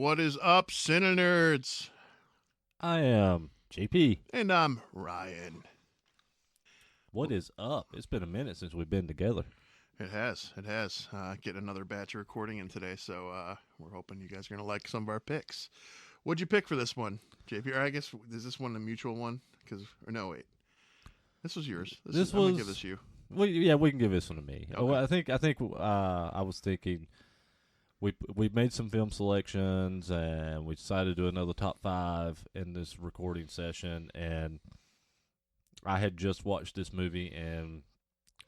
What is up, CineNerds? I am JP. And I'm Ryan. What is up? It's been a minute since we've been together. It has. Getting another batch of recording in today, so we're hoping you guys are going to like some of our picks. What'd you pick for this one, JP? Or I guess, is this one a mutual one? No, wait. This was yours. I'm going to give this to you. Well, yeah, we can give this one to me. Okay. Well, I was thinking we made some film selections and we decided to do another top 5 in this recording session, and I had just watched this movie and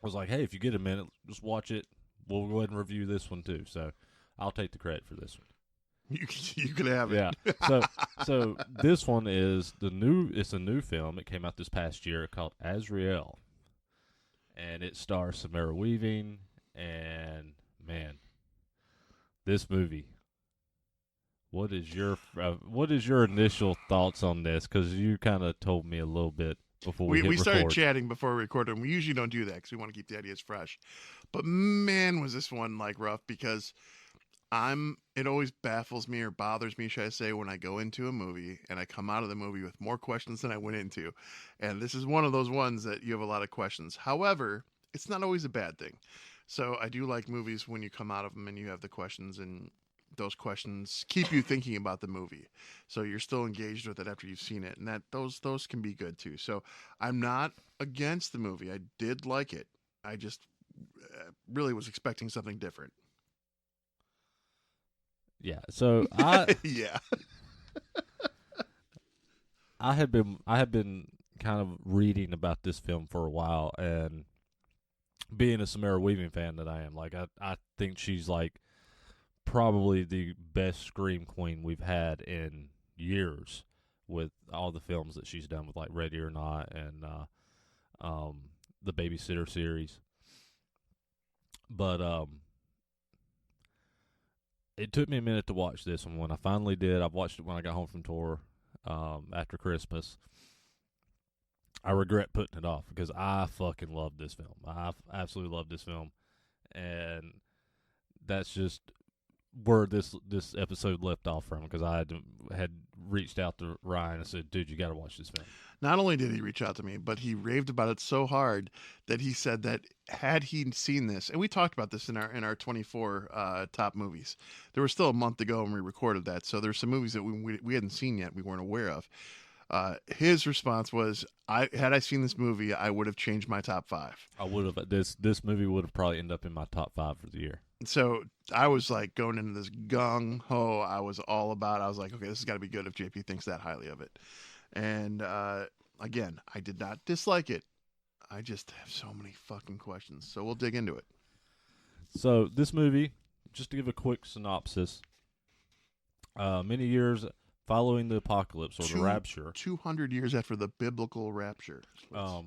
was like, hey, if you get a minute, just watch it. We'll go ahead and review this one too. So I'll take the credit for this one. You can have it. Yeah. So this one is it's a new film. It came out this past year called Azrael. And it stars Samara Weaving, and man, this movie. What is your initial thoughts on this? Because you kind of told me a little bit before we started chatting before we recorded. We usually don't do that because we want to keep the ideas fresh. But man, was this one rough, because it always baffles me, or bothers me, should I say, when I go into a movie and I come out of the movie with more questions than I went into. And this is one of those ones that you have a lot of questions. However, it's not always a bad thing. So I do like movies when you come out of them and you have the questions, and those questions keep you thinking about the movie. So you're still engaged with it after you've seen it. And those can be good too. So I'm not against the movie. I did like it. I just really was expecting something different. Yeah, so yeah. I had been kind of reading about this film for a while, and being a Samara Weaving fan that I am, like I think she's like probably the best scream queen we've had in years, with all the films that she's done with like Ready or Not and the Babysitter series. But it took me a minute to watch this one. When I finally did, I watched it when I got home from tour after Christmas. I regret putting it off because I fucking love this film. I absolutely love this film. And that's just where this episode left off from, because I had reached out to Ryan and said, dude, you got to watch this film. Not only did he reach out to me, but he raved about it so hard that he said that had he seen this, and we talked about this in our 24 top movies. There was still a month to go when we recorded that, so there's some movies that we hadn't seen yet, we weren't aware of. His response was, had I seen this movie, I would have changed my top 5. I would have. This movie would have probably ended up in my top 5 for the year. So I was like going into this gung ho. I was like, okay, this has got to be good if JP thinks that highly of it. And again, I did not dislike it. I just have so many fucking questions. So we'll dig into it. So this movie, just to give a quick synopsis, many years following the apocalypse, or the Rapture, 200 years after the biblical Rapture, a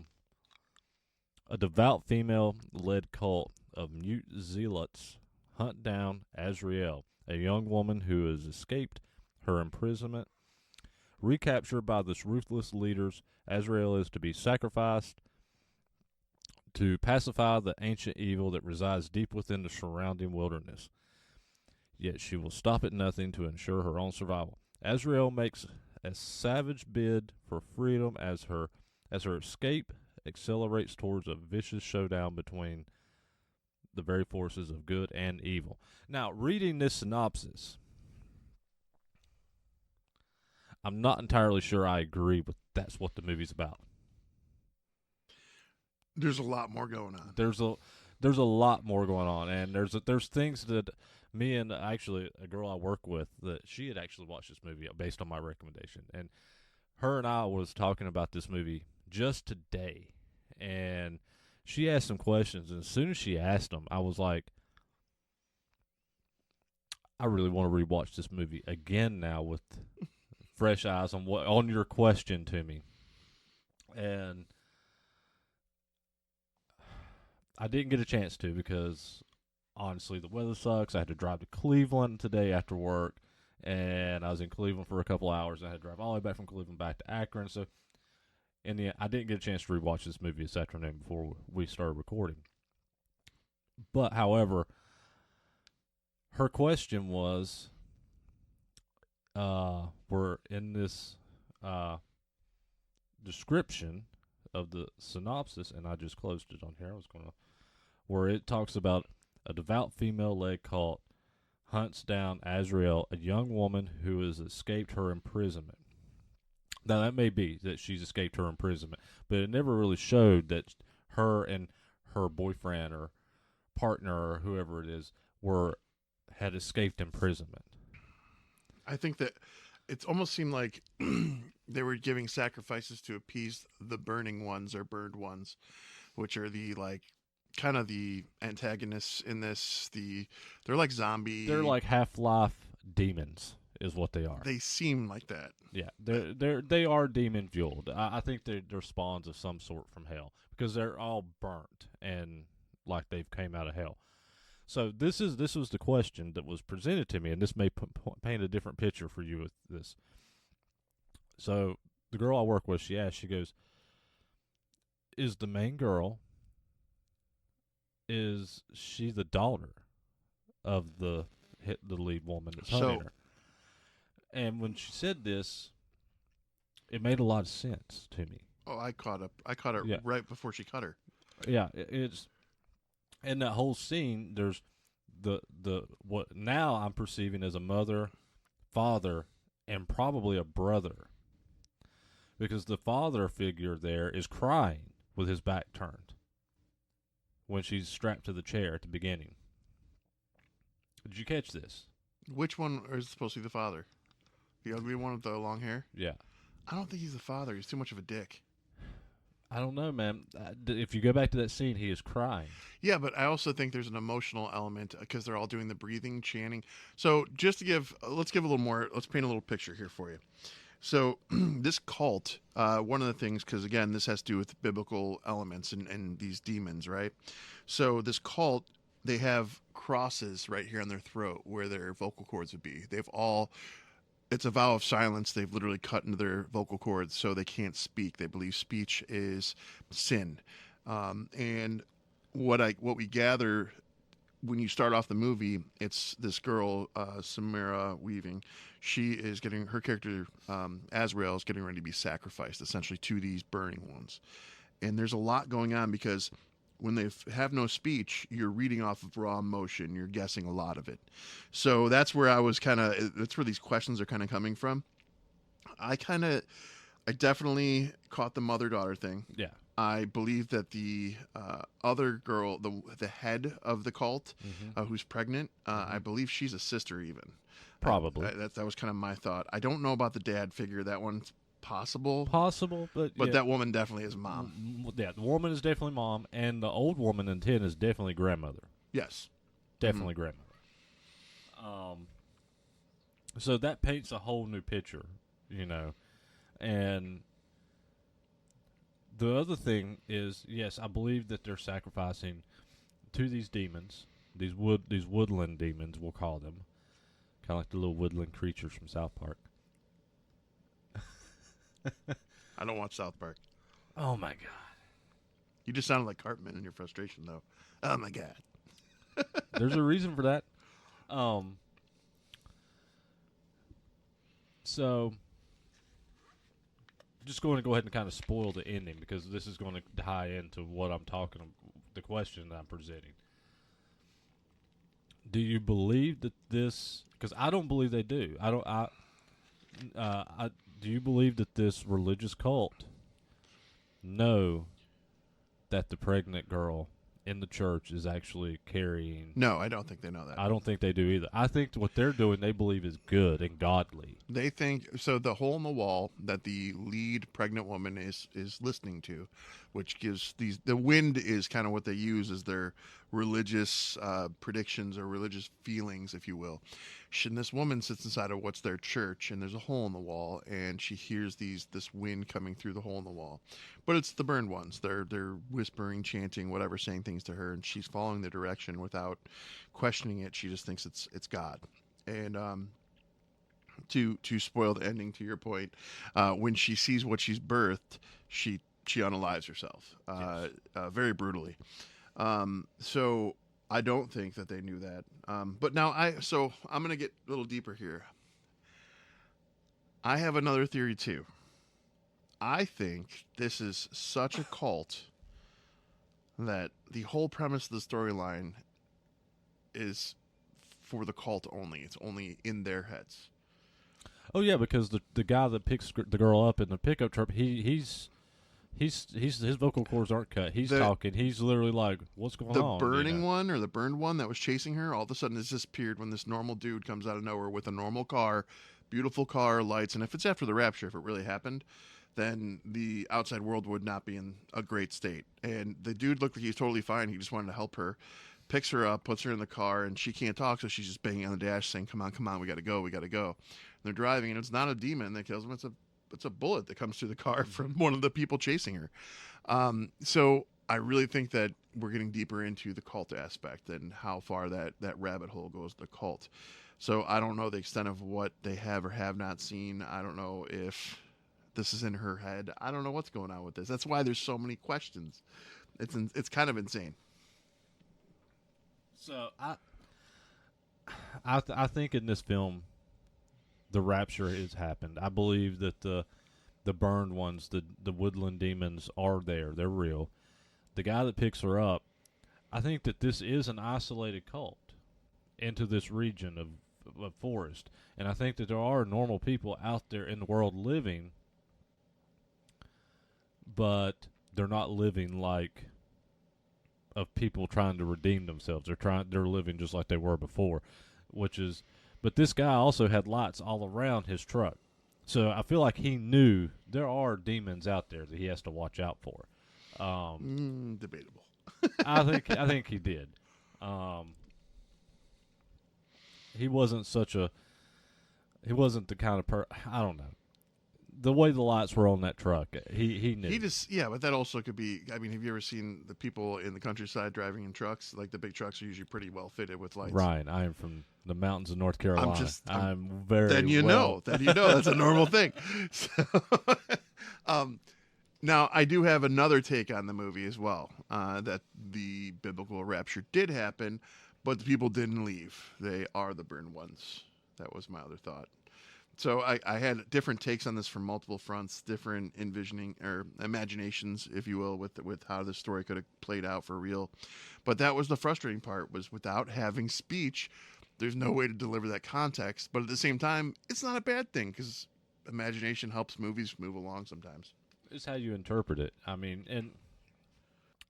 devout female-led cult of mute zealots hunt down Azrael, a young woman who has escaped her imprisonment. Recaptured by the ruthless leaders, Azrael is to be sacrificed to pacify the ancient evil that resides deep within the surrounding wilderness. Yet she will stop at nothing to ensure her own survival. Azrael makes a savage bid for freedom as her escape accelerates towards a vicious showdown between the very forces of good and evil. Now, reading this synopsis, I'm not entirely sure I agree, but that's what the movie's about. There's a lot more going on. There's a lot more going on, and there's things that me and actually a girl I work with, that she had actually watched this movie based on my recommendation, and her and I was talking about this movie just today, and she asked some questions, and as soon as she asked them, I was like, I really want to rewatch this movie again now with fresh eyes on your question to me. And I didn't get a chance to, because honestly the weather sucks. I had to drive to Cleveland today after work, and I was in Cleveland for a couple hours. I had to drive all the way back from Cleveland back to Akron, so in the end, I didn't get a chance to rewatch this movie this afternoon before we started recording. But however, her question was, were in this description of the synopsis, and I just closed it on here. I was going to, where it talks about a devout female-led cult hunts down Azrael, a young woman who has escaped her imprisonment. Now, that may be that she's escaped her imprisonment, but it never really showed that her and her boyfriend or partner or whoever it is had escaped imprisonment. I think that it almost seemed like they were giving sacrifices to appease the burning ones or burned ones, which are the like kind of the antagonists in this. They're like zombie. They're like Half-Life demons, is what they are. They seem like that. Yeah, they are demon fueled. I think they're spawns of some sort from hell because they're all burnt and like they've came out of hell. So this was the question that was presented to me, and this may paint a different picture for you with this. So the girl I work with, she asked, she goes, "Is the main girl? Is she the daughter of the lead woman that's hunting her?" And when she said this, it made a lot of sense to me. Oh, I caught her right before she cut her. Yeah, it's in that whole scene. There's the what now I'm perceiving as a mother, father, and probably a brother, because the father figure there is crying with his back turned when she's strapped to the chair at the beginning. Did you catch this? Which one is supposed to be the father? The ugly one with the long hair? Yeah. I don't think he's the father. He's too much of a dick. I don't know, man. If you go back to that scene, he is crying. Yeah, but I also think there's an emotional element because they're all doing the breathing, chanting. So just to let's give a little more, let's paint a little picture here for you. So this cult, one of the things, because again, this has to do with biblical elements and these demons, right? So this cult, they have crosses right here on their throat where their vocal cords would be. It's a vow of silence. They've literally cut into their vocal cords so they can't speak. They believe speech is sin. And what we gather when you start off the movie, it's this girl, Samara Weaving. She is getting her character, Azrael, is getting ready to be sacrificed essentially to these burning ones. And there's a lot going on because when they have no speech, you're reading off of raw emotion. You're guessing a lot of it. So that's where that's where these questions are kind of coming from. I definitely caught the mother-daughter thing. Yeah. I believe that the other girl, the head of the cult, who's pregnant, I believe she's a sister even. Probably. That was kind of my thought. I don't know about the dad figure. That one's possible, but yeah. That woman definitely is mom. Yeah, the woman is definitely mom, and the old woman in 10 is definitely grandmother. Yes, definitely grandmother. So that paints a whole new picture, and the other thing is, yes, I believe that they're sacrificing to these demons, these woodland demons, we'll call them, kind of like the little woodland creatures from South Park. I don't watch South Park. Oh my god! You just sounded like Cartman in your frustration, though. Oh my god! There's a reason for that. So, just going to go ahead and kind of spoil the ending because this is going to tie into what I'm talking about, the question that I'm presenting. Do you believe that this? Because I don't believe they do. Do you believe that this religious cult know that the pregnant girl in the church is actually carrying? No, I don't think they know that. I don't think they do either. I think what they're doing, they believe is good and godly. They think so. The hole in the wall that the lead pregnant woman is listening to, which gives the wind is kind of what they use as their religious predictions or religious feelings, if you will. And this woman sits inside of what's their church, and there's a hole in the wall, and she hears this wind coming through the hole in the wall, but it's the burned ones. They're whispering, chanting, whatever, saying things to her, and she's following the direction without questioning it. She just thinks it's God. And to spoil the ending, to your point, when she sees what she's birthed, she unalives herself, very brutally. So I don't think that they knew that. But now I'm going to get a little deeper here. I have another theory too. I think this is such a cult that the whole premise of the storyline is for the cult only. It's only in their heads. Oh yeah, because the guy that picks the girl up in the pickup truck, he's his vocal cords aren't cut. He's The talking. He's literally like, "What's going the on?" You burning know? one or the burned one that was chasing her all of a sudden has disappeared when this normal dude comes out of nowhere with a normal car, beautiful car, lights, and if it's after the rapture, if it really happened, then the outside world would not be in a great state. And the dude looked like he's totally fine. He just wanted to help her. Picks her up, puts her in the car, and she can't talk, so she's just banging on the dash, saying, "Come on, we gotta go, we gotta go." And they're driving, and it's not a demon that kills them; it's a bullet that comes through the car from one of the people chasing her. So I really think that we're getting deeper into the cult aspect and how far that rabbit hole goes, the cult. So I don't know the extent of what they have or have not seen. I don't know if this is in her head. I don't know what's going on with this. That's why there's so many questions. It's kind of insane. So I think in this film, the rapture has happened. I believe that the burned ones, the woodland demons, are there. They're real. The guy that picks her up, I think that this is an isolated cult into this region of forest, and I think that there are normal people out there in the world living, but they're not living like of people trying to redeem themselves. They're living just like they were before, which is. But this guy also had lights all around his truck, so I feel like he knew there are demons out there that he has to watch out for. Debatable. I think he did. He wasn't such a. He wasn't the kind of I don't know. The way the lights were on that truck, he knew. He just yeah, but that also could be. I mean, have you ever seen the people in the countryside driving in trucks? Like the big trucks are usually pretty well fitted with lights. Ryan, I am from the mountains of North Carolina. I'm very then you well. know. Then you know that's a normal thing. So, now I do have another take on the movie as well. That the biblical rapture did happen, but the people didn't leave. They are the burned ones. That was my other thought. So I had different takes on this from multiple fronts, different envisioning or imaginations, if you will, with how the story could have played out for real. But that was the frustrating part, was without having speech, there's no way to deliver that context. But at the same time, it's not a bad thing because imagination helps movies move along sometimes. It's how you interpret it. I mean, and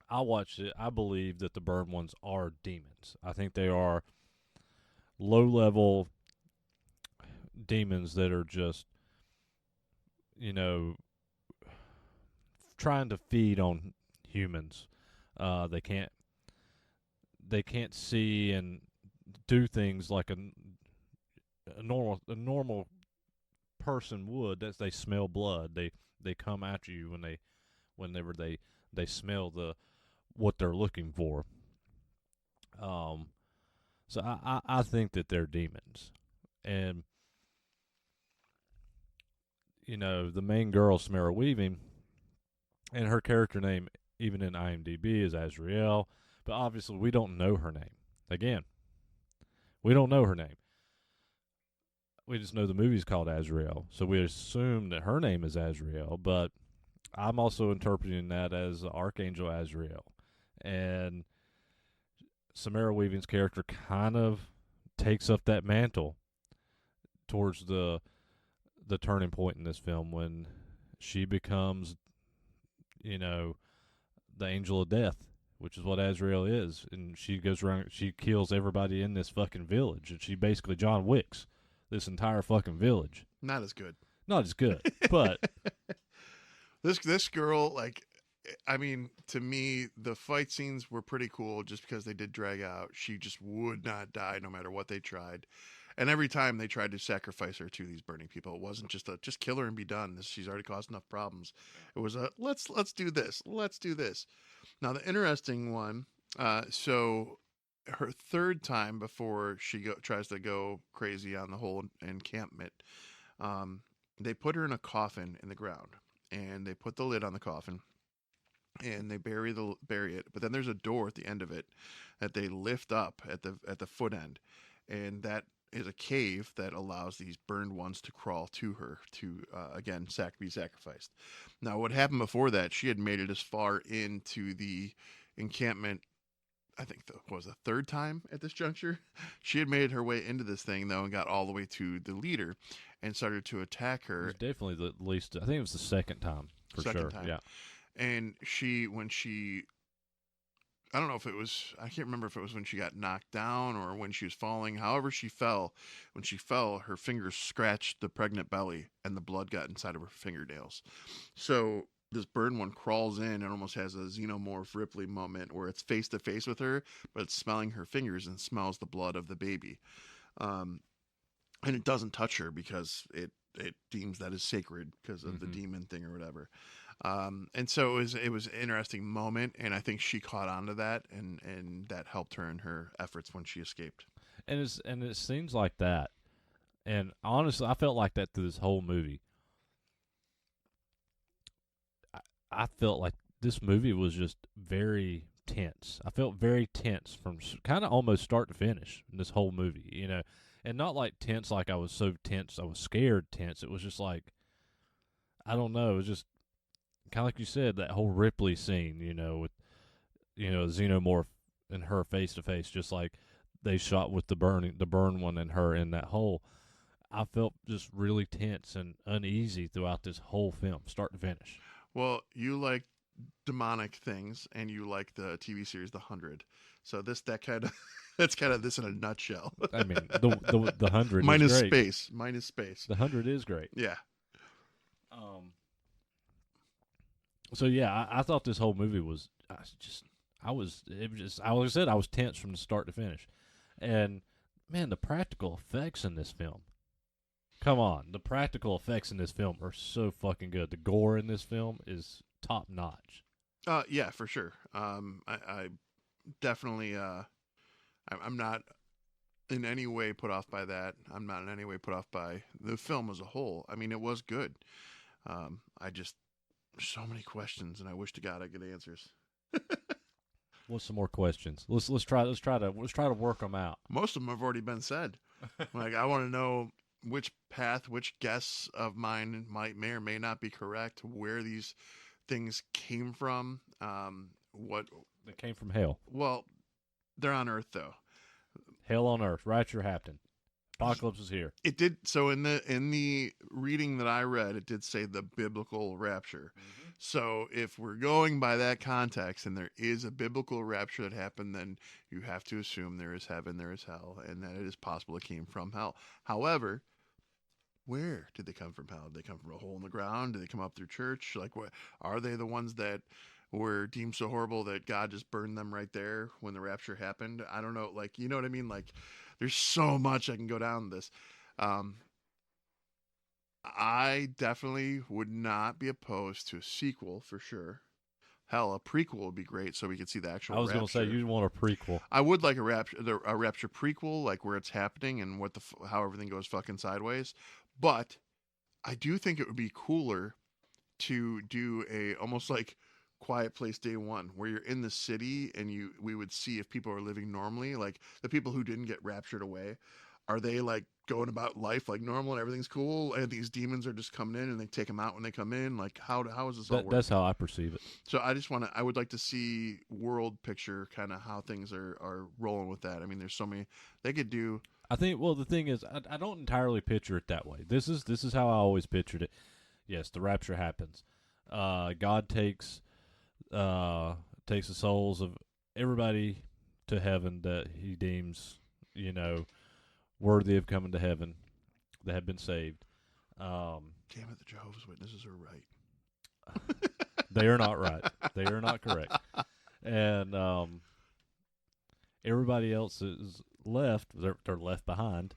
I watched it. I believe that the burned ones are demons. I think they are low level demons that are just, you know, trying to feed on humans. They can't see and do things like a normal person would. That they smell blood. They come at you whenever they smell what they're looking for. So I think that they're demons, and the main girl, Samara Weaving, and her character name, even in IMDb, is Azrael. But obviously, we don't know her name. Again, we don't know her name. We just know the movie's called Azrael. So we assume that her name is Azrael. But I'm also interpreting that as Archangel Azrael. And Samara Weaving's character kind of takes up that mantle towards the turning point in this film when she becomes, the angel of death, which is what Azrael is. And she goes around, she kills everybody in this fucking village. And she basically John Wicks this entire fucking village. Not as good. Not as good, but this girl, like, I mean, to me, the fight scenes were pretty cool just because they did drag out. She just would not die no matter what they tried. And every time they tried to sacrifice her to these burning people, it wasn't just kill her and be done. She's already caused enough problems. It was let's do this. Let's do this. Now the interesting one, so her third time before she tries to go crazy on the whole encampment, they put her in a coffin in the ground, and they put the lid on the coffin, and they bury it. But then there's a door at the end of it that they lift up at the foot end, and that is a cave that allows these burned ones to crawl to her to again be sacrificed. Now, what happened before that? She had made it as far into the encampment. I think that was the third time at this juncture. She had made her way into this thing though and got all the way to the leader and started to attack It her. was definitely the least. I think it was the second time for Second sure. time. Yeah. And when she I don't know if it was, I can't remember if it was when she got knocked down or when she was falling. However, she fell. When she fell, her fingers scratched the pregnant belly and the blood got inside of her fingernails. So this burn one crawls in and almost has a xenomorph Ripley moment where it's face to face with her, but it's smelling her fingers and smells the blood of the baby. And it doesn't touch her because it deems that as sacred because of the demon thing or whatever. And so it was an interesting moment, and I think she caught on to that, and that helped her in her efforts when she escaped. And it seems like that. And honestly, I felt like that through this whole movie. I felt like this movie was just very tense. I felt very tense from kind of almost start to finish in this whole movie, you know. And not like tense like I was so tense, I was scared tense. It was just like, I don't know, it was just kind of like you said, that whole Ripley scene, you know, with, you know, Xenomorph and her face to face, just like they shot with the burn one and her in that hole. I felt just really tense and uneasy throughout this whole film, start to finish. Well, you like demonic things, and you like the TV series The 100. So that's kind of this in a nutshell. I mean, the 100 minus is great. Minus space. The 100 is great. Yeah. So yeah, I thought this whole movie was like I said, I was tense from the start to finish. And man, the practical effects in this film. Come on, the practical effects in this film are so fucking good. The gore in this film is top notch. Yeah, for sure. I definitely I'm not in any way put off by that. I'm not in any way put off by the film as a whole. I mean, it was good. I just so many questions, and I wish to God I get answers. What's some more questions? Let's try to work them out. Most of them have already been said. Like, I want to know which path, which guess of mine may or may not be correct. Where these things came from. What they came from hell. Well, they're on Earth though. Hell on Earth. Rapture happened. Apocalypse is here. It did. So in the reading that I read, it did say the biblical rapture. Mm-hmm. So if we're going by that context, and there is a biblical rapture that happened, then you have to assume there is heaven, there is hell, and that it is possible it came from hell. However, where did they come from hell? Did they come from a hole in the ground? Did they come up through church? Like, what are they the ones that were deemed so horrible that God just burned them right there when the rapture happened? I don't know. Like, you know what I mean? Like, there's so much I can go down this. I definitely would not be opposed to a sequel for sure. Hell, a prequel would be great so we could see the actual. I was going to say you want a prequel. I would like a rapture prequel, like where it's happening and how everything goes fucking sideways. But I do think it would be cooler to do a almost like Quiet Place Day One, where you're in the city and we would see if people are living normally, like the people who didn't get raptured away. Are they like going about life like normal and everything's cool, and these demons are just coming in and they take them out when they come in? Like, how is this all work? That's how I perceive it. So I would like to see world picture kind of how things are rolling with that. I mean, there's so many they could do. I think. Well, the thing is, I don't entirely picture it that way. This is how I always pictured it. Yes, the rapture happens. God takes the souls of everybody to heaven that he deems, worthy of coming to heaven, that have been saved. Damn it, the Jehovah's Witnesses are right. They are not right. They are not correct. And everybody else is left. They're left behind.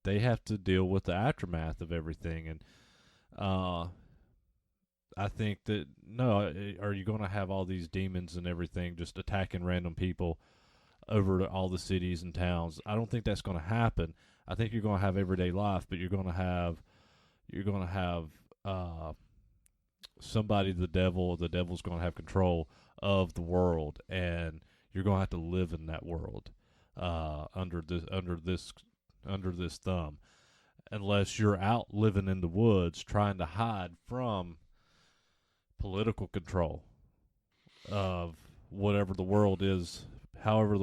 They have to deal with the aftermath of everything. And I think that, are you going to have all these demons and everything just attacking random people over to all the cities and towns? I don't think that's going to happen. I think you're going to have everyday life, but you're going to have somebody, the devil's going to have control of the world, and you're going to have to live in that world. under this thumb, unless you're out living in the woods trying to hide from political control of whatever the world is. However,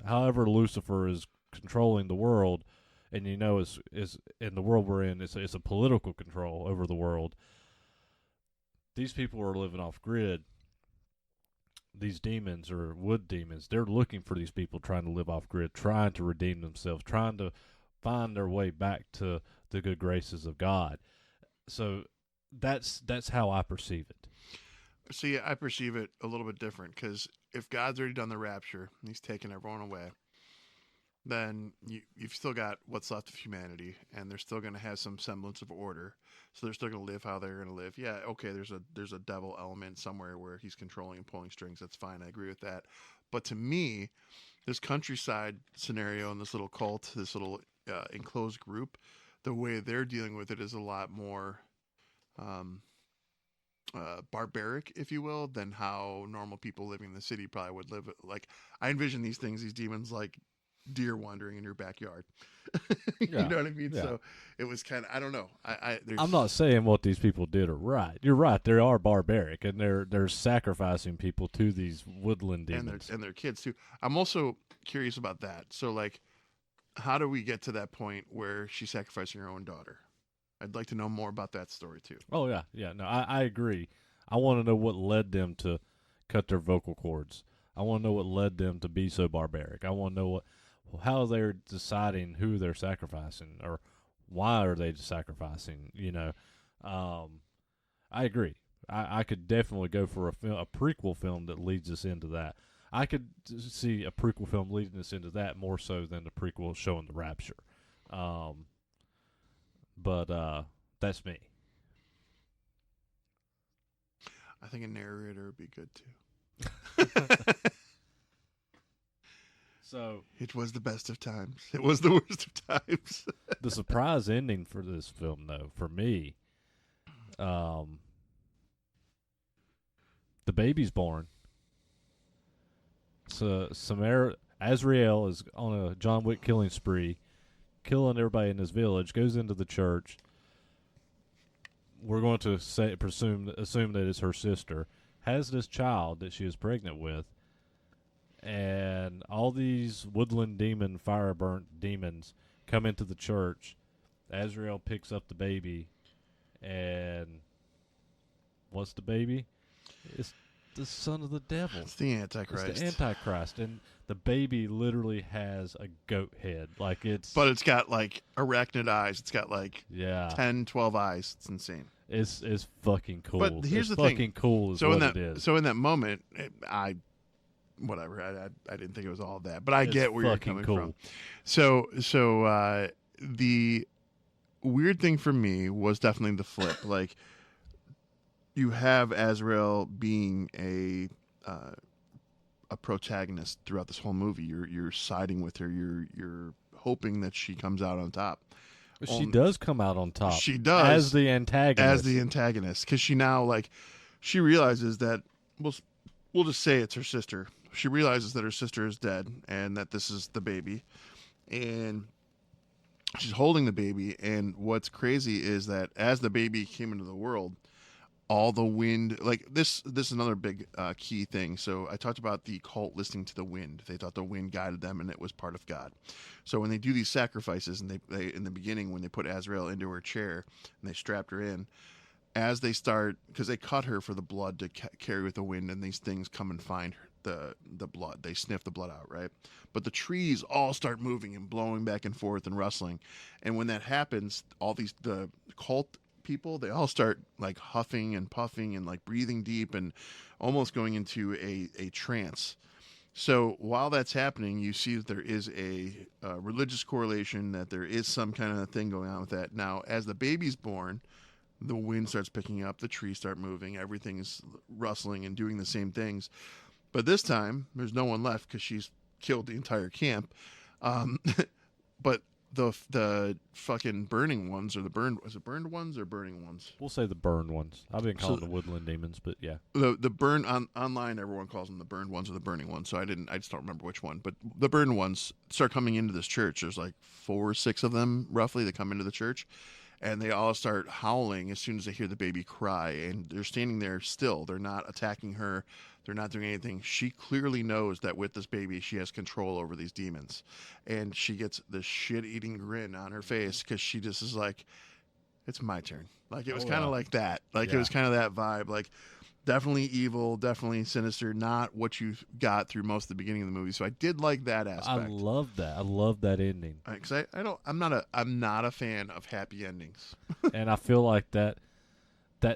however Lucifer is controlling the world, and is in the world we're in, it's a political control over the world. These people are living off grid. These demons or wood demons, they're looking for these people trying to live off grid, trying to redeem themselves, trying to find their way back to the good graces of God. So that's how I perceive it. See, I perceive it a little bit different because if God's already done the rapture, and He's taken everyone away, then you've still got what's left of humanity, and they're still going to have some semblance of order. So they're still going to live how they're going to live. Yeah, okay, there's a devil element somewhere where he's controlling and pulling strings. That's fine. I agree with that. But to me, this countryside scenario and this little cult, this little enclosed group, the way they're dealing with it is a lot more barbaric, if you will, than how normal people living in the city probably would live. Like, I envision these demons, like deer wandering in your backyard. You know what I mean? Yeah. So it was kind of, I don't know. I'm not saying what these people did are right. You're right. They are barbaric, and they're sacrificing people to these woodland demons and their kids too. I'm also curious about that. So, like, how do we get to that point where she's sacrificing her own daughter? I'd like to know more about that story too. Oh yeah. No, I agree. I want to know what led them to cut their vocal cords. I want to know what led them to be so barbaric. I want to know how they're deciding who they're sacrificing, or why are they sacrificing. I agree. I could definitely go for a prequel film that leads us into that. I could see a prequel film leading us into that more so than the prequel showing the rapture. But that's me. I think a narrator would be good too. So it was the best of times. It was the worst of times. The surprise ending for this film, though, for me, the baby's born. So Azrael is on a John Wick killing spree, killing everybody in this village. Goes into the church. We're going to assume that it's her sister. Has this child that she is pregnant with. And all these woodland demon, fire burnt demons come into the church. Azrael picks up the baby, and what's the baby? It's the son of the devil. It's the Antichrist. It's the Antichrist, and the baby literally has a goat head, but it's got like arachnid eyes. It's got like 10, 12 eyes. It's insane. It's fucking cool. But here's the thing. Fucking cool is so what it is. So in that moment, I didn't think it was all of that, but I get where you're coming from. So the weird thing for me was definitely the flip. Like, you have Azrael being a protagonist throughout this whole movie. You're siding with her. You're hoping that she comes out on top. She does come out on top. She does, as the antagonist, because she now she realizes that we'll just say it's her sister. She realizes that her sister is dead and that this is the baby, and she's holding the baby. And what's crazy is that as the baby came into the world, all the wind, like this is another big key thing. So I talked about the cult listening to the wind. They thought the wind guided them and it was part of God. So when they do these sacrifices, and they in the beginning, when they put Azrael into her chair and they strapped her in, as they start, because they cut her for the blood to carry with the wind, and these things come and find her, the blood. They sniff the blood out, right? But the trees all start moving and blowing back and forth and rustling. And when that happens, the cult people, they all start like huffing and puffing and like breathing deep and almost going into a trance. So while that's happening, you see that there is a religious correlation, that there is some kind of thing going on with that. Now, as the baby's born, the wind starts picking up, the trees start moving, everything's rustling and doing the same things. But this time, there's no one left because she's killed the entire camp. But the fucking burning ones, or the burned, was it burned ones or burning ones? We'll say the burned ones. I've been calling So the woodland demons, but yeah. The burn online, everyone calls them the burned ones or the burning ones. So I just don't remember which one. But the burned ones start coming into this church. There's like 4 or 6 of them roughly that come into the church, and they all start howling as soon as they hear the baby cry. And they're standing there still. They're not attacking her. They're not doing anything. She clearly knows that with this baby, she has control over these demons, and she gets this shit-eating grin on her face because she just is like, "It's my turn." Like it was kind of like that. Like it was kind of that vibe. Like definitely evil, definitely sinister. Not what you got through most of the beginning of the movie. So I did like that aspect. I love that. I love that ending. Because I'm not a fan of happy endings. And I feel like that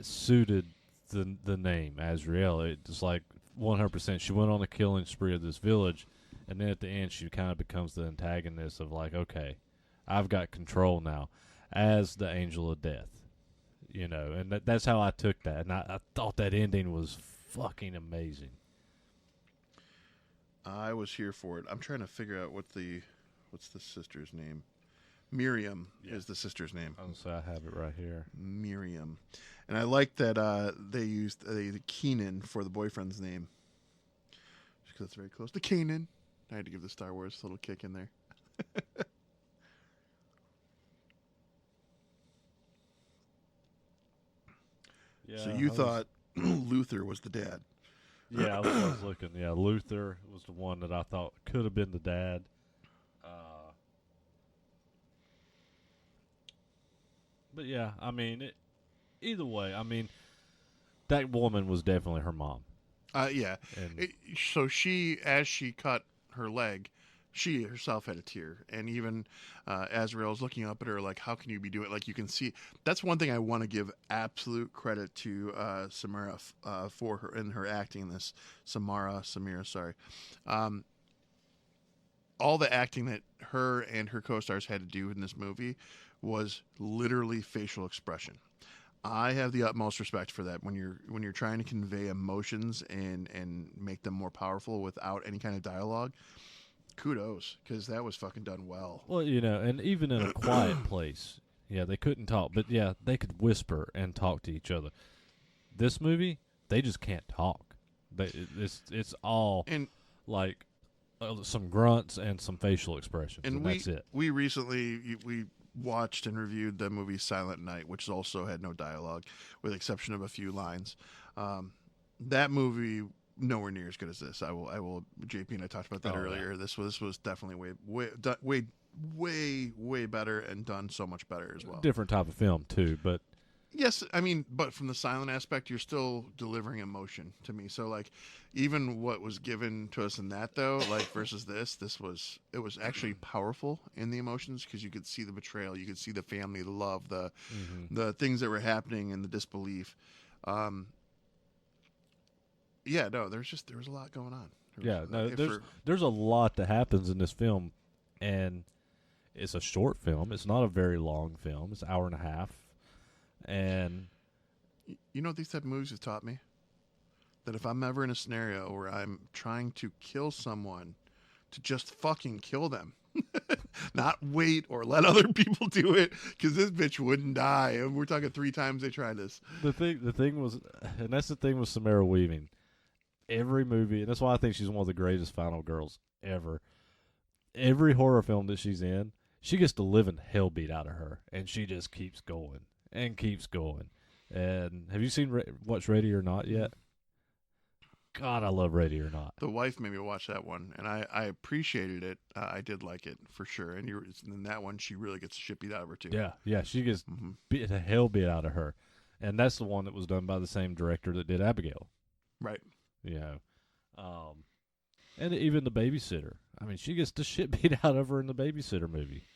suited the name Azrael. It's like 100%. She went on a killing spree of this village, and then at the end she kind of becomes the antagonist of like, okay, I've got control now as the angel of death. You know, and that's how I took that. And I thought that ending was fucking amazing. I was here for it. I'm trying to figure out what's the sister's name. Miriam is the sister's name. I'll say I have it right here. Miriam. And I like that they used the Keenan for the boyfriend's name. Just because it's very close to Kanan. I had to give the Star Wars a little kick in there. Yeah, so you thought Luther was the dad. Yeah, I was looking. Yeah, Luther was the one that I thought could have been the dad. But yeah, I mean, either way, I mean, that woman was definitely her mom. Yeah. So she, as she cut her leg, she herself had a tear, and even Azrael's looking up at her like, "How can you be doing?" Like you can see. That's one thing I want to give absolute credit to Samara for her in her acting in this. Samira, sorry. All the acting that her and her co-stars had to do in this movie was literally facial expression. I have the utmost respect for that when you're trying to convey emotions and make them more powerful without any kind of dialogue. Kudos, because that was fucking done well. Well, you know, and even in a quiet place, yeah, they couldn't talk, but yeah, they could whisper and talk to each other. This movie, they just can't talk. It's all and like some grunts and some facial expressions, and that's it. We recently we watched and reviewed the movie Silent Night, which also had no dialogue, with the exception of a few lines. That movie, nowhere near as good as this. I will. JP and I talked about that earlier. Yeah. This was definitely way better and done so much better as well. Different type of film too, but yes, I mean, but from the silent aspect, you're still delivering emotion to me. So like, even what was given to us in that though, like versus it was actually powerful in the emotions because you could see the betrayal, you could see the family, the love, the things that were happening, and the disbelief. Yeah, no, there was a lot going on. There's a lot that happens in this film, and it's a short film. It's not a very long film. It's an hour and a half. And you know what these type of movies have taught me? That if I'm ever in a scenario where I'm trying to kill someone, to just fucking kill them. Not wait or let other people do it, because this bitch wouldn't die. And we're talking 3 times they tried this. The thing was, and that's the thing with Samara Weaving. Every movie, and that's why I think she's one of the greatest final girls ever. Every horror film that she's in, she gets the living hell beat out of her, and she just keeps going and keeps going. And have you seen watch Ready or Not yet? God, I love Ready or Not. The wife made me watch that one, and I appreciated it. I did like it for sure. And in that one, she really gets the shit beat out of her too. Yeah, she gets the hell beat out of her, and that's the one that was done by the same director that did Abigail. Right. You know, and even the babysitter. I mean, she gets the shit beat out of her in the babysitter movie.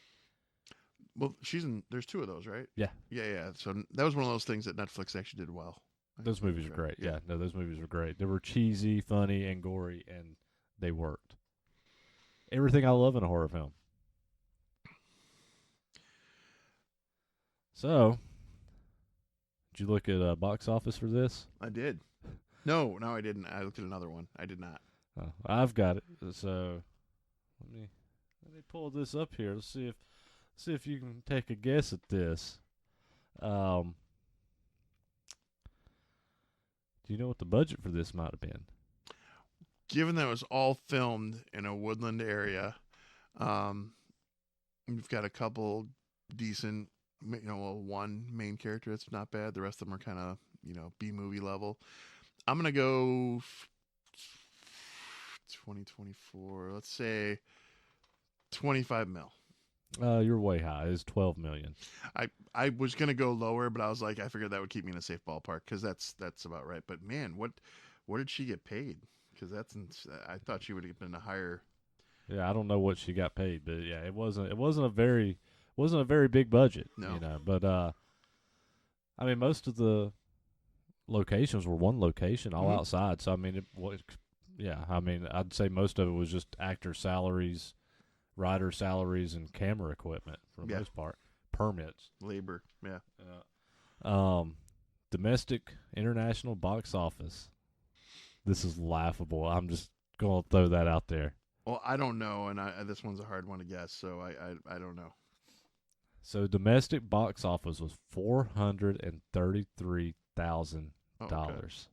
Well, there's 2 of those, right? Yeah. So that was one of those things that Netflix actually did well. Those movies were great. Yeah, no, those movies were great. They were cheesy, funny, and gory, and they worked. Everything I love in a horror film. So, did you look at box office for this? I did. No, I didn't. I looked at another one. I did not. Oh, I've got it. So let me pull this up here. Let's see if you can take a guess at this. Do you know what the budget for this might have been? Given that it was all filmed in a woodland area, you've got a couple decent, one main character that's not bad. The rest of them are kind of, B movie level. I'm gonna go 2024. Let's say 25 mil. You're way high. It's $12 million. I was gonna go lower, but I was like, I figured that would keep me in a safe ballpark because that's about right. But man, what did she get paid? Because I thought she would have been a higher. Yeah, I don't know what she got paid, but yeah, it wasn't a very big budget. No. But I mean, most of the locations were one location, all outside. So I mean, I'd say most of it was just actor salaries, writer salaries, and camera equipment for the most part. Permits, labor, yeah. Domestic, international box office. This is laughable. I'm just gonna throw that out there. Well, I don't know, and this one's a hard one to guess, so I don't know. So domestic box office was $433,000.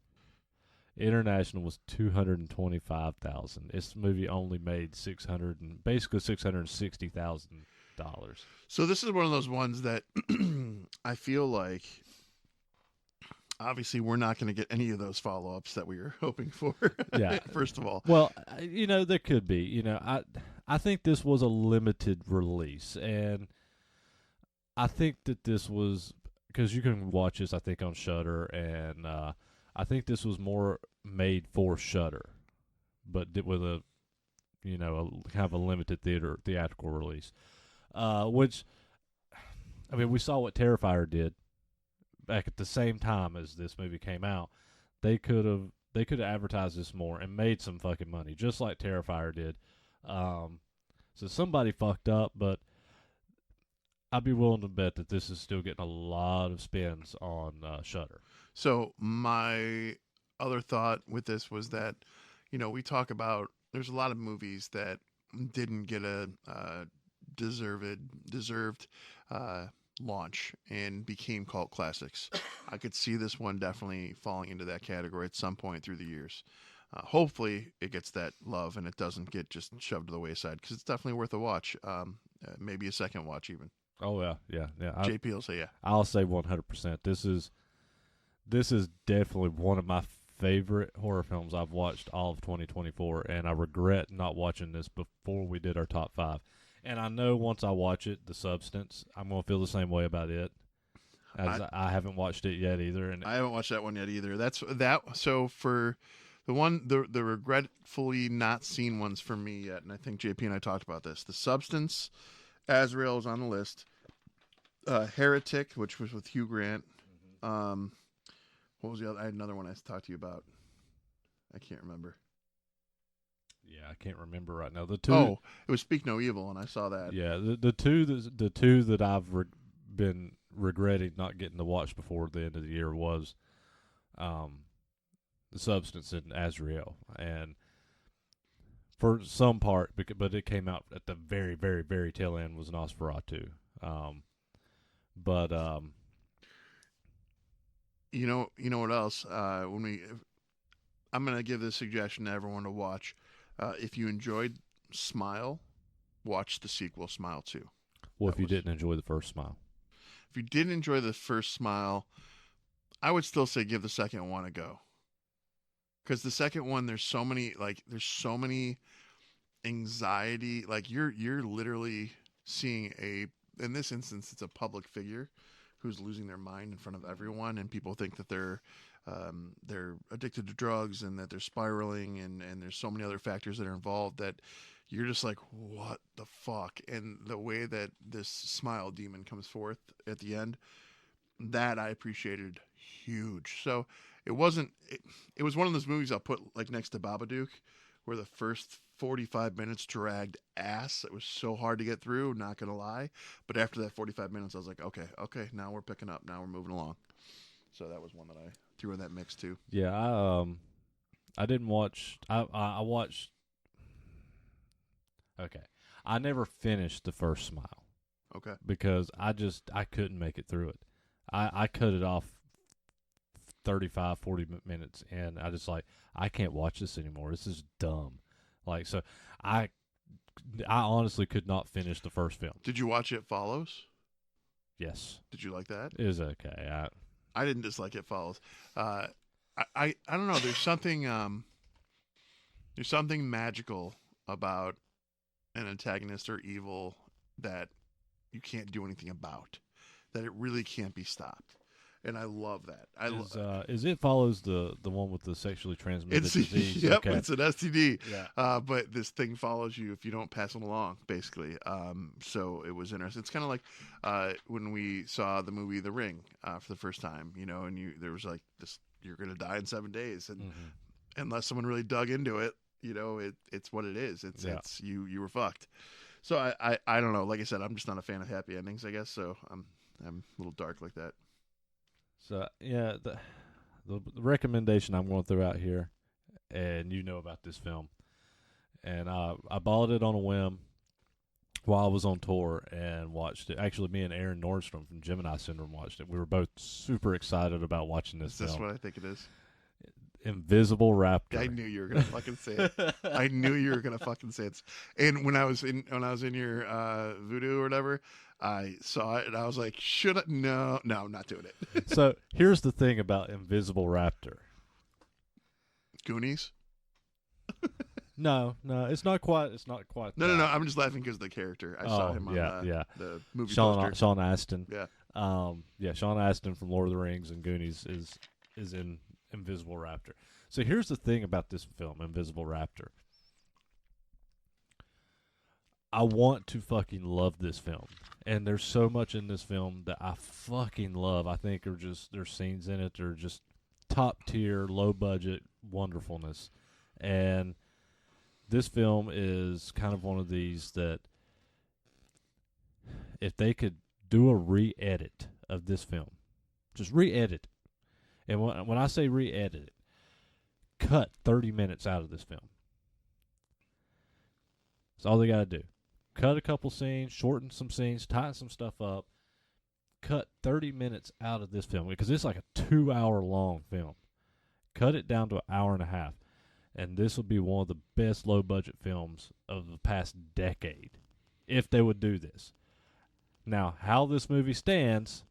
International was $225,000. This movie only made $660,000. So this is one of those ones that I feel like. Obviously, we're not going to get any of those follow-ups that we were hoping for. Yeah. First of all. Well, there could be. I think this was a limited release, and I think that this was because you can watch this, I think, on Shudder, and I think this was more made for Shudder, but with a kind of a limited theatrical release. Which, I mean, we saw what Terrifier did back at the same time as this movie came out. They could have advertised this more and made some fucking money, just like Terrifier did. So somebody fucked up, but I'd be willing to bet that this is still getting a lot of spins on Shudder. So my other thought with this was that, we talk about there's a lot of movies that didn't get a deserved launch and became cult classics. I could see this one definitely falling into that category at some point through the years. Hopefully it gets that love and it doesn't get just shoved to the wayside because it's definitely worth a watch. Maybe a second watch even. Oh yeah. JP will say yeah. I'll say 100%. This is definitely one of my favorite horror films I've watched all of 2024, and I regret not watching this before we did our top 5. And I know once I watch it, The Substance, I'm going to feel the same way about it. As I haven't watched it yet either. And I haven't watched that one yet either. So for the regretfully not seen ones for me yet, and I think JP and I talked about this. The Substance, Azrael is on the list. Heretic, which was with Hugh Grant. What was the other? I had another one I talked to you about. I can't remember. Yeah, I can't remember right now. The two. Oh, it was Speak No Evil, and I saw that. Yeah, the two that I've been regretting not getting to watch before the end of the year was, The Substance and Azrael, and for some part, but it came out at the very, very, very tail end was Nosferatu. You know what else? I'm gonna give this suggestion to everyone to watch. If you enjoyed Smile, watch the sequel Smile 2. Well, if you didn't enjoy the first Smile. If you didn't enjoy the first Smile, I would still say give the second one a go. Because the second one, there's so many anxiety. Like you're literally seeing in this instance, it's a public figure who's losing their mind in front of everyone, and people think that they're addicted to drugs and that they're spiraling, and there's so many other factors that are involved that you're just like, what the fuck? And the way that this smile demon comes forth at the end, that I appreciated huge. So it was one of those movies I'll put like next to Babadook, where the first 45 minutes dragged ass. It was so hard to get through, not gonna lie. But after that 45 minutes, I was like, okay, now we're picking up. Now we're moving along. So that was one that I threw in that mix too. Yeah, I didn't watch. I watched. Okay, I never finished the first Smile. Okay. because I couldn't make it through it. I cut it off 35, 40 minutes, and I just like, I can't watch this anymore. This is dumb. Like, so I honestly could not finish the first film. Did you watch It Follows? Yes. Did you like that? It was okay. I didn't dislike It Follows. I don't know. There's something magical about an antagonist or evil that you can't do anything about. That it really can't be stopped. And I love that. Is It Follows the one with the sexually transmitted disease? Yep, Okay. it's an STD. Yeah. But this thing follows you if you don't pass it along, basically. So it was interesting. It's kind of like when we saw the movie The Ring for the first time, and there was like this, you're going to die in 7 days. And unless someone really dug into it, it's what it is. It's you were fucked. So I don't know. Like I said, I'm just not a fan of happy endings, I guess. So I'm a little dark like that. So yeah, the recommendation I'm going to throw out here, and you know about this film, and I bought it on a whim while I was on tour and watched it. Actually, me and Aaron Nordstrom from Gemini Syndrome watched it. We were both super excited about watching this film. Is this what I think it is? Invisible Raptor. I knew you were gonna fucking say it. I knew you were gonna fucking say it. And when I was in your Voodoo or whatever, I saw it and I was like, should I? No, I'm not doing it. So here's the thing about Invisible Raptor. Goonies? No, it's not quite. It's not quite. No. I'm just laughing because of the character. I saw him on the movie poster. Sean Astin. Yeah. Sean Astin from Lord of the Rings and Goonies is in Invisible Raptor. So here's the thing about this film, Invisible Raptor. I want to fucking love this film. And there's so much in this film that I fucking love. I think there's scenes in it that are just top tier, low budget wonderfulness. And this film is kind of one of these that if they could do a re-edit of this film, just re-edit. And when I say re-edit it, cut 30 minutes out of this film. That's all they got to do. Cut a couple scenes, shorten some scenes, tighten some stuff up. Cut 30 minutes out of this film because it's like a 2-hour long film. Cut it down to an hour and a half. And this will be one of the best low-budget films of the past decade if they would do this. Now, how this movie stands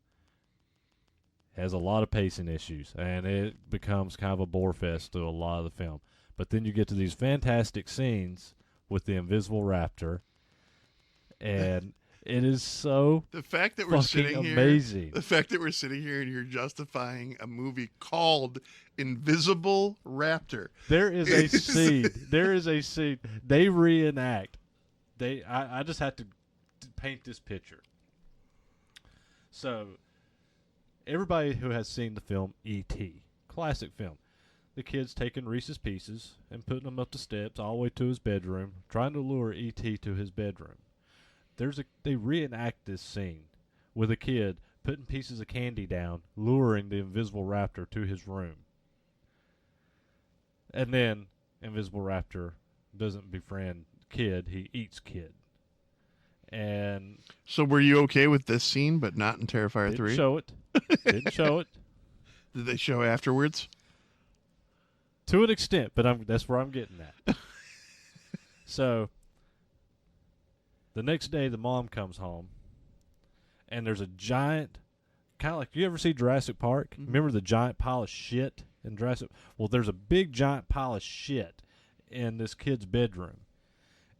has a lot of pacing issues, and it becomes kind of a bore fest through a lot of the film. But then you get to these fantastic scenes with the Invisible Raptor, and it is so the fact that we're sitting amazing. Here, the fact that we're sitting here and you're justifying a movie called Invisible Raptor. There is a scene. There is a scene. They reenact. I just had to paint this picture. So, everybody who has seen the film E.T., classic film, the kid's taking Reese's Pieces and putting them up the steps all the way to his bedroom, trying to lure E.T. to his bedroom. They reenact this scene with a kid putting pieces of candy down, luring the Invisible Raptor to his room. And then Invisible Raptor doesn't befriend kid, he eats kid. And so were you okay with this scene but not in Terrifier 3? Didn't show it. Did they show afterwards? To an extent, but that's where I'm getting at. So, the next day the mom comes home, and there's a giant, kind of like, you ever see Jurassic Park? Mm-hmm. Remember the giant pile of shit in Jurassic? Well, there's a big giant pile of shit in this kid's bedroom.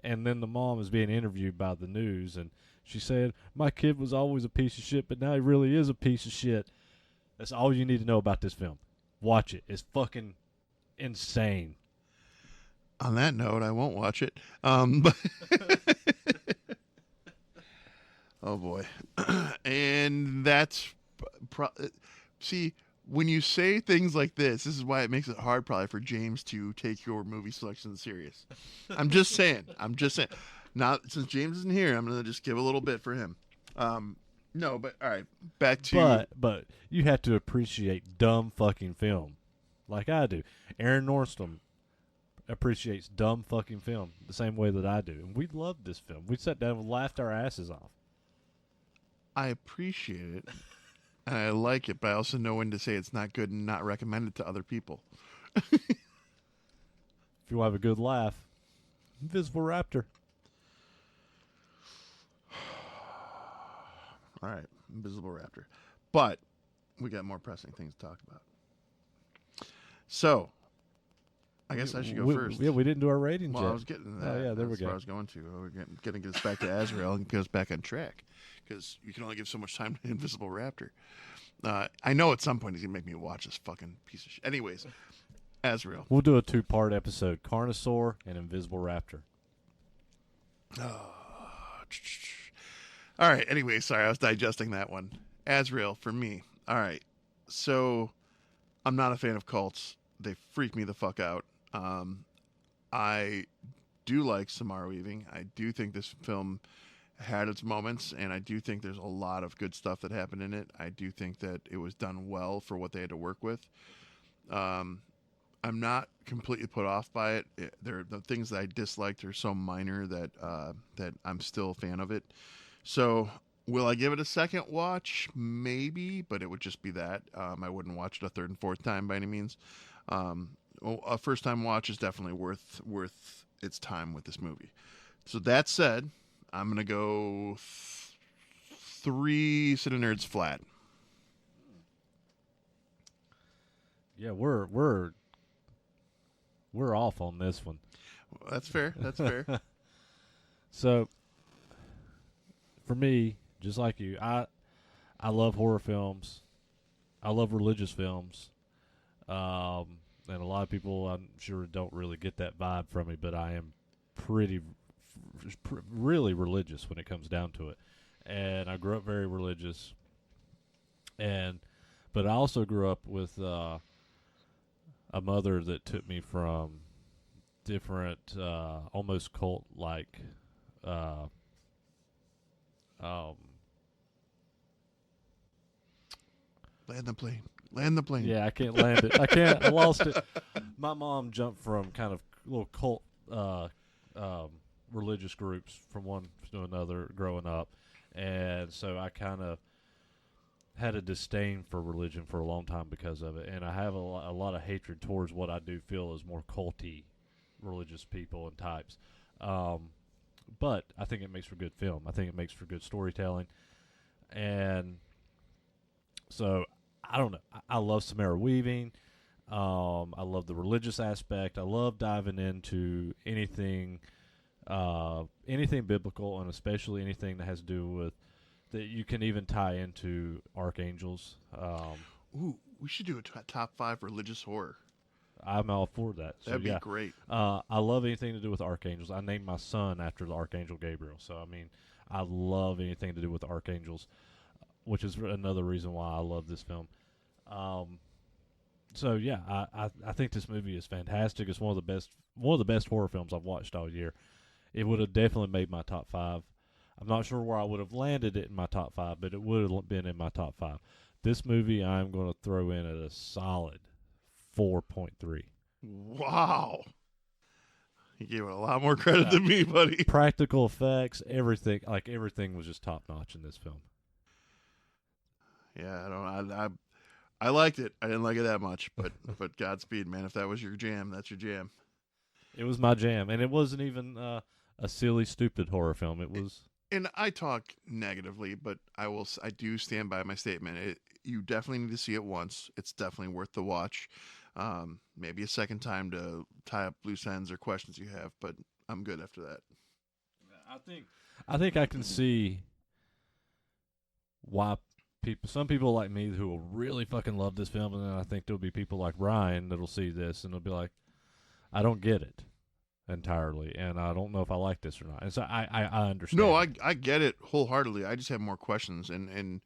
And then the mom is being interviewed by the news, and she said, my kid was always a piece of shit, but now he really is a piece of shit. That's all you need to know about this film. Watch it. It's fucking insane. On that note, I won't watch it. But oh, boy. And that's... See, when you say things like this is why it makes it hard probably for James to take your movie selection serious. I'm just saying. Now, since James isn't here, I'm going to just give a little bit for him. No, but all right, back to... But you have to appreciate dumb fucking film like I do. Aaron Nordstrom appreciates dumb fucking film the same way that I do. And we loved this film. We sat down and laughed our asses off. I appreciate it and I like it, but I also know when to say it's not good and not recommend it to other people. If you want to have a good laugh, Invisible Raptor. All right, Invisible Raptor. But we got more pressing things to talk about. So, I guess I should go first. Yeah, we didn't do our ratings Well, yet. I was getting to that. Oh, yeah, there we That's go. where I was going to. We're going to get us back to Azrael and get us back on track because you can only give so much time to Invisible Raptor. I know at some point he's going to make me watch this fucking piece of shit. Anyways, Azrael. We'll do a 2-part episode, Carnosaur and Invisible Raptor. All right. Anyway, sorry, I was digesting that one. Azrael for me. All right. So I'm not a fan of cults. They freak me the fuck out. I do like Samara Weaving. I do think this film had its moments, and I do think there's a lot of good stuff that happened in it. I do think that it was done well for what they had to work with. I'm not completely put off by it. The things that I disliked are so minor that that I'm still a fan of it. So, will I give it a second watch? Maybe, but it would just be that. I wouldn't watch it a third and fourth time by any means. A first time watch is definitely worth its time with this movie. So that said, I'm gonna go 3 CineNerds flat. Yeah, we're off on this one. That's fair. That's fair. So, for me, just like you, I love horror films. I love religious films. And a lot of people, I'm sure, don't really get that vibe from me, but I am really religious when it comes down to it. And I grew up very religious. But I also grew up with a mother that took me from different, almost cult-like, Land the plane. Land the plane. Yeah, I can't land it. I lost it. My mom jumped from kind of little cult religious groups from one to another growing up. And so I kind of had a disdain for religion for a long time because of it. And I have a lot of hatred towards what I do feel is more culty religious people and types. But I think it makes for good film. I think it makes for good storytelling. And so I don't know. I love Samara Weaving. I love the religious aspect. I love diving into anything biblical, and especially anything that has to do with that you can even tie into archangels. Ooh, we should do a top 5 religious horror. I'm all for that. So, That'd be great. I love anything to do with archangels. I named my son after the Archangel Gabriel. So, I mean, I love anything to do with archangels, which is another reason why I love this film. So yeah, I think this movie is fantastic. It's one of the best horror films I've watched all year. It would have definitely made my top 5. I'm not sure where I would have landed it in my top 5, but it would have been in my top 5. This movie I'm going to throw in at a solid 4.3. Wow. You gave it a lot more credit than me, buddy. Practical effects, everything was just top notch in this film. Yeah, I liked it. I didn't like it that much, but Godspeed, man. If that was your jam, that's your jam. It was my jam, and it wasn't even a silly, stupid horror film. It was. And I talk negatively, but I do stand by my statement. You definitely need to see it once. It's definitely worth the watch. Maybe a second time to tie up loose ends or questions you have, but I'm good after that. I think I can see why some people like me who will really fucking love this film, and then I think there'll be people like Ryan that'll see this and they'll be like, I don't get it entirely, and I don't know if I like this or not. And so I understand. No, I get it wholeheartedly. I just have more questions, and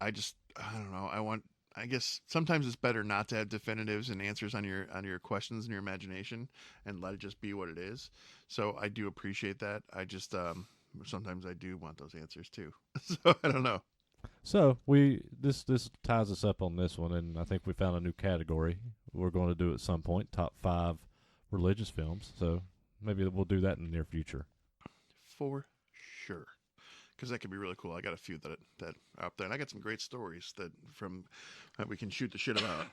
I don't know. I guess sometimes it's better not to have definitives and answers on your questions and your imagination, and let it just be what it is. So I do appreciate that. I just sometimes I do want those answers too. So I don't know. So this ties us up on this one, and I think we found a new category we're going to do at some point: top 5 religious films. So maybe we'll do that in the near future. For sure. because that could be really cool. I got a few that are up there, and I got some great stories that we can shoot the shit about.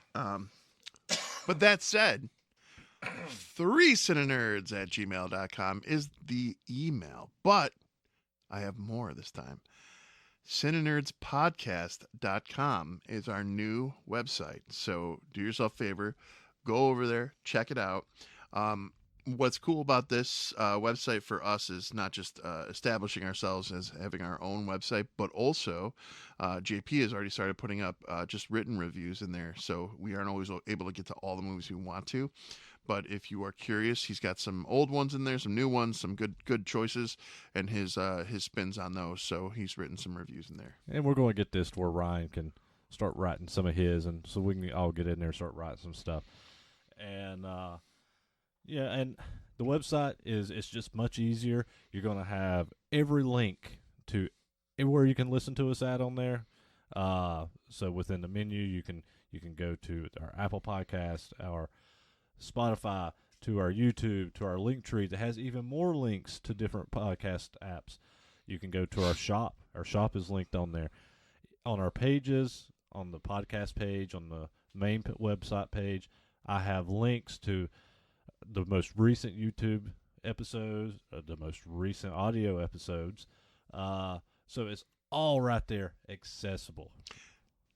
But that said, 3cinenerds@gmail.com is the email, but I have more this time. CineNerdsPodcast.com is our new website. So do yourself a favor, go over there, check it out. What's cool about this website for us is not just establishing ourselves as having our own website, but also JP has already started putting up just written reviews in there. So we aren't always able to get to all the movies we want to. But if you are curious, he's got some old ones in there, some new ones, some good choices, and his spins on those. So he's written some reviews in there. And we're going to get this to where Ryan can start writing some of his, and so we can all get in there and start writing some stuff. And yeah, and the website it's just much easier. You're going to have every link to everywhere you can listen to us at on there. So within the menu, you can go to our Apple Podcast, our Spotify, to our YouTube, to our link tree that has even more links to different podcast apps. You can go to our shop. Our shop is linked on there. On our pages, on the podcast page, on the main website page, I have links to the most recent YouTube episodes, the most recent audio episodes. So it's all right there, accessible.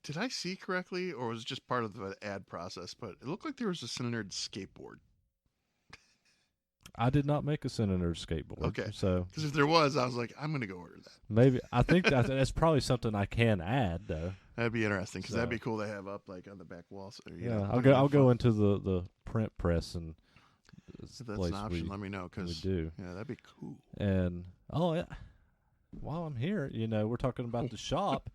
Did I see correctly, or was it just part of the ad process? But it looked like there was a CineNerd skateboard. I did not make a CineNerd skateboard. Okay. So because if there was, I was like, I'm going to go order that. Maybe. I think that's probably something I can add, though. That'd be interesting, because that'd be cool to have up like on the back walls. Or, yeah, I'll go into the print press, and if that's an option, let me know, because we do. Yeah, that'd be cool. And while I'm here, we're talking about the shop.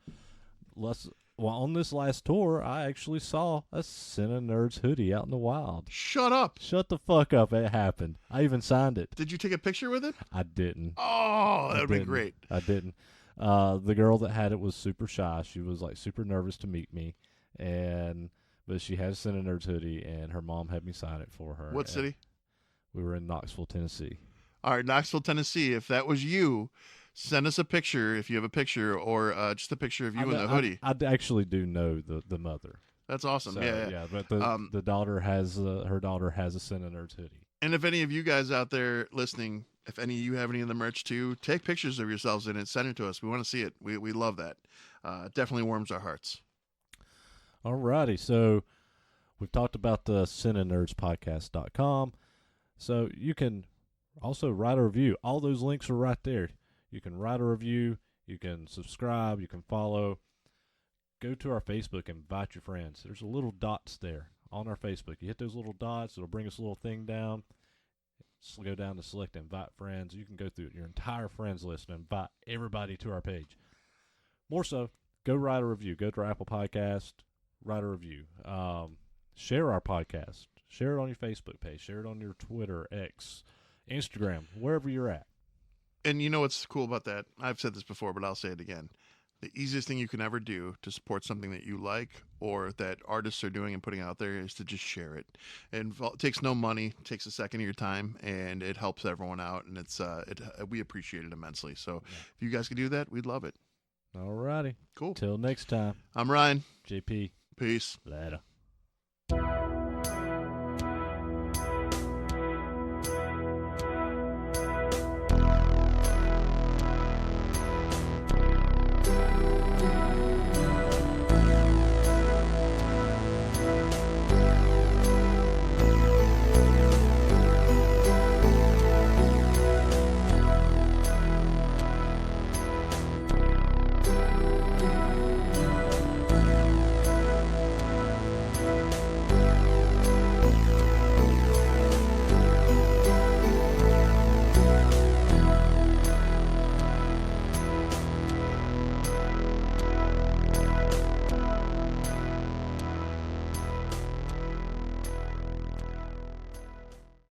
On this last tour, I actually saw a CineNerds hoodie out in the wild. Shut up! Shut the fuck up! It happened. I even signed it. Did you take a picture with it? I didn't. Oh, that would be great. I didn't. The girl that had it was super shy. She was like super nervous to meet me, but she had a CineNerds hoodie, and her mom had me sign it for her. What city? We were in Knoxville, Tennessee. All right, Knoxville, Tennessee. If that was you, send us a picture if you have a picture, or just a picture of you in the hoodie. I actually do know the mother. That's awesome. So, yeah. But the daughter has her daughter has a CineNerds hoodie. And if any of you guys out there listening, if any of you have any of the merch too, take pictures of yourselves in it, send it to us. We want to see it. We love that. It definitely warms our hearts. Alrighty, so we've talked about the CineNerdsPodcast.com. So you can also write a review. All those links are right there. You can write a review. You can subscribe. You can follow. Go to our Facebook and invite your friends. There's a little dots there on our Facebook. You hit those little dots. It'll bring us a little thing down. Go down to select invite friends. You can go through your entire friends list and invite everybody to our page. More so, go write a review. Go to our Apple Podcast. Write a review. Share our podcast. Share it on your Facebook page. Share it on your Twitter, X, Instagram, wherever you're at. And you know what's cool about that? I've said this before, but I'll say it again. The easiest thing you can ever do to support something that you like or that artists are doing and putting out there is to just share it. And it takes no money, it takes a second of your time, and it helps everyone out. And we appreciate it immensely. So if you guys could do that, we'd love it. All righty. Cool. Till next time. I'm Ryan. JP. Peace. Later.